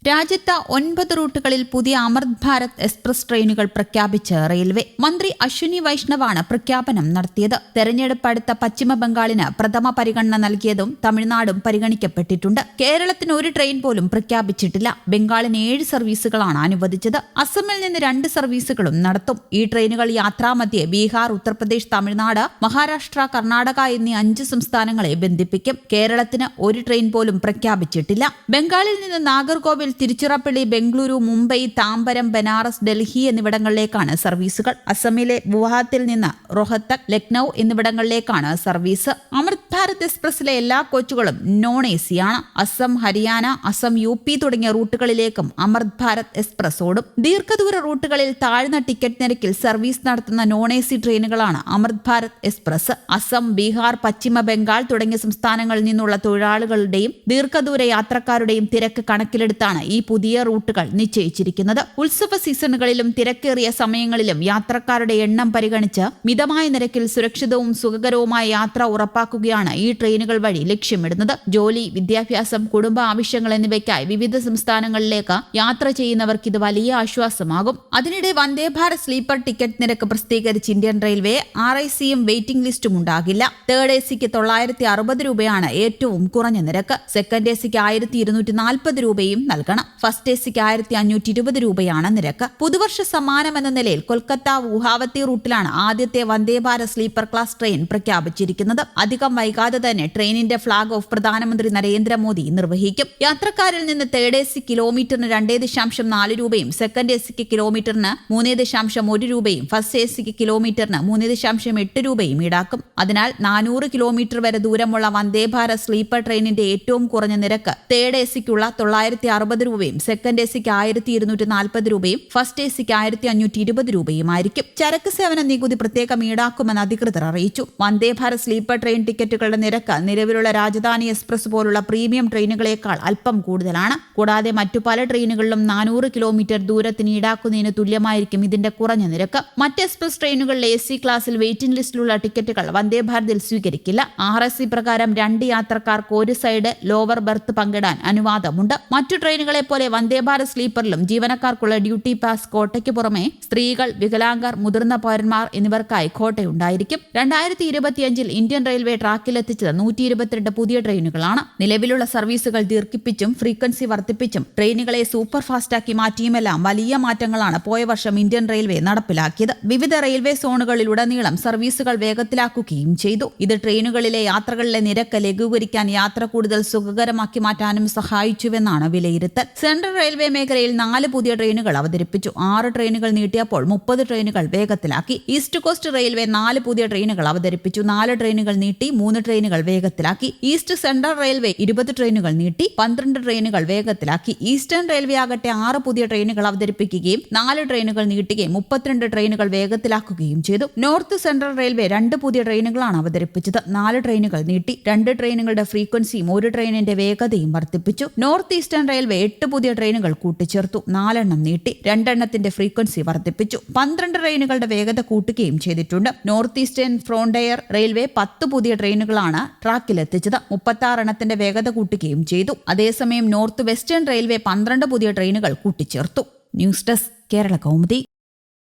രാജ്യത്ത് 9 റൂട്ടുകളിൽ പുതിയ അമൃത് ഭാരത് എക്സ്പ്രസ് ട്രെയിനുകൾ പ്രഖ്യാപിച്ച് റെയിൽവേ മന്ത്രി അശ്വിനി വൈഷ്ണവാണ് പ്രഖ്യാപനം നടത്തിയത്. തെരഞ്ഞെടുപ്പ് അടുത്ത പശ്ചിമ ബംഗാളിന് പ്രഥമ പരിഗണന നൽകിയതും തമിഴ്നാടും പരിഗണിക്കപ്പെട്ടിട്ടുണ്ട്. കേരളത്തിന് ഒരു ട്രെയിൻ പോലും പ്രഖ്യാപിച്ചിട്ടില്ല. ബംഗാളിന് 7 സർവീസുകളാണ് അനുവദിച്ചത്. അസമിൽ നിന്ന് 2 സർവീസുകളും നടത്തും. ഈ ട്രെയിനുകൾ യാത്രാമധ്യേ ബീഹാർ, ഉത്തർപ്രദേശ്, തമിഴ്നാട്, മഹാരാഷ്ട്ര, കർണാടക എന്നീ 5 സംസ്ഥാനങ്ങളെ ബന്ധിപ്പിക്കും. കേരളത്തിന് ഒരു ട്രെയിൻ പോലും പ്രഖ്യാപിച്ചിട്ടില്ല. ബംഗാളിൽ നിന്ന് നാഗർകോവിൽ, തിരുച്ചിറപ്പള്ളി, ബംഗളൂരു, മുംബൈ, താമ്പരം, ബനാറസ്, ഡൽഹി എന്നിവിടങ്ങളിലേക്കാണ് സർവീസുകൾ. അസമിലെ ഗുവാഹത്തിൽ നിന്ന് റോഹത്തക്, ലക്നൌ എന്നിവിടങ്ങളിലേക്കാണ് സർവീസ്. അമൃത് ഭാരത് എക്സ്പ്രസിലെ എല്ലാ കോച്ചുകളും നോൺ എസിയാണ്. അസം, ഹരിയാന, അസം, UP തുടങ്ങിയ റൂട്ടുകളിലേക്കും അമൃത് ഭാരത് എക്സ്പ്രസ് ഓടും. ദീർഘദൂര റൂട്ടുകളിൽ താഴ്ന്ന ടിക്കറ്റ് നിരക്കിൽ സർവീസ് നടത്തുന്ന നോൺ എസി ട്രെയിനുകളാണ് അമൃത് ഭാരത് എക്സ്പ്രസ്. അസം, ബീഹാർ, പശ്ചിമ ബംഗാൾ തുടങ്ങിയ സംസ്ഥാനങ്ങളിൽ നിന്നുള്ള തൊഴിലാളികളുടെയും ദീർഘദൂര യാത്രക്കാരുടെയും തിരക്ക് കണക്കിലെടുത്താണ് ഈ പുതിയ റൂട്ടുകൾ നിശ്ചയിച്ചിരിക്കുന്നത്. ഉത്സവ സീസണുകളിലും തിരക്കേറിയ സമയങ്ങളിലും യാത്രക്കാരുടെ എണ്ണം പരിഗണിച്ച് മിതമായ നിരക്കിൽ സുരക്ഷിതവും സുഖകരവുമായ യാത്ര ഉറപ്പാക്കുകയാണ് ഈ ട്രെയിനുകൾ വഴി ലക്ഷ്യമിടുന്നത്. ജോലി, വിദ്യാഭ്യാസം, കുടുംബ ആവശ്യങ്ങൾ എന്നിവയ്ക്കായി വിവിധ സംസ്ഥാനങ്ങളിലേക്ക് യാത്ര ചെയ്യുന്നവർക്ക് ഇത് വലിയ ആശ്വാസമാകും. അതിനിടെ വന്ദേ ഭാരത് സ്ലീപ്പർ ടിക്കറ്റ് നിരക്ക് പ്രസിദ്ധീകരിച്ച് ഇന്ത്യൻ റെയിൽവേ RICയും വെയിറ്റിംഗ് ലിസ്റ്റും ഉണ്ടാകില്ല. തേർഡ് എസിക്ക് 960 രൂപയാണ് ഏറ്റവും കുറഞ്ഞ നിരക്ക്. സെക്കൻഡ് എസിക്ക് 1240 രൂപയും നൽകണം. ഫസ്റ്റ് എസിക്ക് 1520 രൂപയാണ് നിരക്ക്. പുതുവർഷ സമ്മാനമെന്ന നിലയിൽ കൊൽക്കത്ത ഗുവാഹത്തി റൂട്ടിലാണ് ആദ്യത്തെ Vande Bharat sleeper class train പ്രഖ്യാപിച്ചിരിക്കുന്നത്. അധികം വൈകാതെ തന്നെ ട്രെയിനിന്റെ ഫ്ളാഗ് ഓഫ് പ്രധാനമന്ത്രി നരേന്ദ്രമോദി നിർവഹിക്കും. യാത്രക്കാരിൽ നിന്ന് തേർഡ് എസി കിലോമീറ്ററിന് 2.4 രൂപയും സെക്കൻഡ് എസിക്ക് കിലോമീറ്ററിന് 3.1 രൂപയും ഫസ്റ്റ് എസിക്ക് കിലോമീറ്ററിന് 3.8 രൂപയും ഈടാക്കും. അതിനാൽ 400 കിലോമീറ്റർ വരെ ദൂരമുള്ള വന്ദേ ഭാരത് സ്ലീപ്പർ ട്രെയിനിന്റെ ഏറ്റവും കുറഞ്ഞ നിരക്ക് തേർഡ് എസിക്കുള്ള 960 രൂപയും സെക്കൻഡ് എസിക്ക് 1240 രൂപയും ഫസ്റ്റ് എസിക്ക് 1520 രൂപയുമായിരിക്കും. ചരക്ക് സേവന നികുതി പ്രത്യേകം ഈടാക്കുമെന്ന് അധികൃതർ അറിയിച്ചു. വന്ദേ ഭാരത് സ്ലീപ്പർ ട്രെയിൻ ടിക്കറ്റുകളുടെ നിരക്ക് നിലവിലുള്ള രാജധാനി എക്സ്പ്രസ് പോലുള്ള പ്രീമിയം ട്രെയിനുകളേക്കാൾ അല്പം കൂടുതലാണ്. കൂടാതെ മറ്റു പല ട്രെയിനുകളിലും 400 കിലോമീറ്റർ ദൂരത്തിന് ഈടാക്കുന്നതിന് തുല്യമായിരിക്കും ഇതിന്റെ കുറഞ്ഞ നിരക്ക്. മറ്റ് എക്സ്പ്രസ് ട്രെയിനുകളിലെ AC ക്ലാസിൽ വെയിറ്റിംഗ് ലിസ്റ്റിലുള്ള ടിക്കറ്റുകൾ വന്ദേ ഭാരതിൽ സ്വീകരിക്കില്ല. RSC പ്രകാരം 2 യാത്രക്കാർക്ക് ഒരു സൈഡ് ലോവർ ബർത്ത് പങ്കിടാൻ അനുവാദമുണ്ട്. മറ്റു ട്രെയിനുകളെ പോലെ വന്ദേ ഭാരത് സ്ലീപ്പറിലും ജീവനക്കാർക്കുള്ള ഡ്യൂട്ടി പാസ് കോട്ടയ്ക്ക് പുറമെ സ്ത്രീകൾ, വികലാംഗർ, മുതിർന്ന പൗരന്മാർ എന്നിവർക്കായി കോട്ടയുണ്ടായിരിക്കും. 2025 ഇന്ത്യൻ റെയിൽവേ ട്രാക്കിലെത്തിച്ചത് 122 പുതിയ ട്രെയിനുകളാണ്. നിലവിലുള്ള സർവീസുകൾ ദീർഘിപ്പിച്ചും ഫ്രീക്വൻസി വർദ്ധിപ്പിച്ചും ട്രെയിനുകളെ സൂപ്പർ ഫാസ്റ്റാക്കി മാറ്റിയുമെല്ലാം വലിയ മാറ്റങ്ങളാണ് പോയ വർഷം ഇന്ത്യൻ റെയിൽവേ നടപ്പിലാക്കിയത്. വിവിധ റെയിൽവേ സോണുകളിലുടനീളം സർവീസുകൾ വേഗത്തിലാക്കുകയും ചെയ്തു. ഇത് ട്രെയിനുകളിലെ യാത്രകളിലെ നിരക്ക് ലഘൂകരിക്കാൻ യാത്ര കൂടുതൽ സുഖകരമാക്കി മാറ്റാനും സഹായിച്ചുവെന്നാണ് വിലയിരുത്തൽ. സെൻട്രൽ റെയിൽവേ മേഖലയിൽ 4 പുതിയ ട്രെയിനുകൾ അവതരിപ്പിച്ചു. 6 ട്രെയിനുകൾ നീട്ടിയപ്പോൾ 30 ട്രെയിനുകൾ വേഗത്തിലാക്കി. ഈസ്റ്റ് കോസ്റ്റ് റെയിൽവേ 4 പുതിയ ട്രെയിനുകൾ അവതരിപ്പിച്ചു. 4 ട്രെയിനുകൾ നീട്ടി, 3 ട്രെയിനുകൾ വേഗത്തിലാക്കി. ഈസ്റ്റ് സെൻട്രൽ റെയിൽവേ 20 ട്രെയിനുകൾ നീട്ടി, 12 ട്രെയിനുകൾ വേഗത്തിലാക്കി. ഈസ്റ്റേൺ റെയിൽവേ ആകട്ടെ 6 പുതിയ ട്രെയിനുകൾ അവതരിപ്പിക്കുകയും 4 ട്രെയിനുകൾ നീട്ടുകയും 32 ട്രെയിനുകൾ വേഗത്തിലാക്കുകയും ചെയ്തു. നോർത്ത് സെൻട്രൽ റെയിൽവേ 2 പുതിയ ട്രെയിനുകളാണ് അവതരിപ്പിച്ചത്. 4 ട്രെയിനുകൾ നീട്ടി, 2 ട്രെയിനുകളുടെ ഫ്രീക്വൻസിയും 1 ട്രെയിനിന്റെ വേഗതയും വർദ്ധിപ്പിച്ചു. നോർത്ത് ഈസ്റ്റേൺ റെയിൽവേ 8 പുതിയ ട്രെയിനുകൾ കൂട്ടിച്ചേർത്തു, 4 എണ്ണം നീട്ടി, 2 എണ്ണത്തിന്റെ ഫ്രീക്വൻസി വർദ്ധിപ്പിച്ചു. 12 ട്രെയിനുകളുടെ വേഗത കൂട്ടുകയും ചെയ്തിട്ടുണ്ട്. നോർത്ത് ഈസ്റ്റേൺ ഫ്രോണ്ടിയർ റെയിൽവേ 10 പുതിയ ട്രെയിനുകളാണ് ട്രാക്കിലെത്തിച്ചത്, 36 എണ്ണത്തിന്റെ വേഗത കൂട്ടുകയും ചെയ്തു. അതേസമയം നോർത്ത് വെസ്റ്റേൺ റെയിൽവേ 12 പുതിയ ട്രെയിനുകൾ കൂട്ടിച്ചേർത്തു. News desk, Kerala Kaumudi.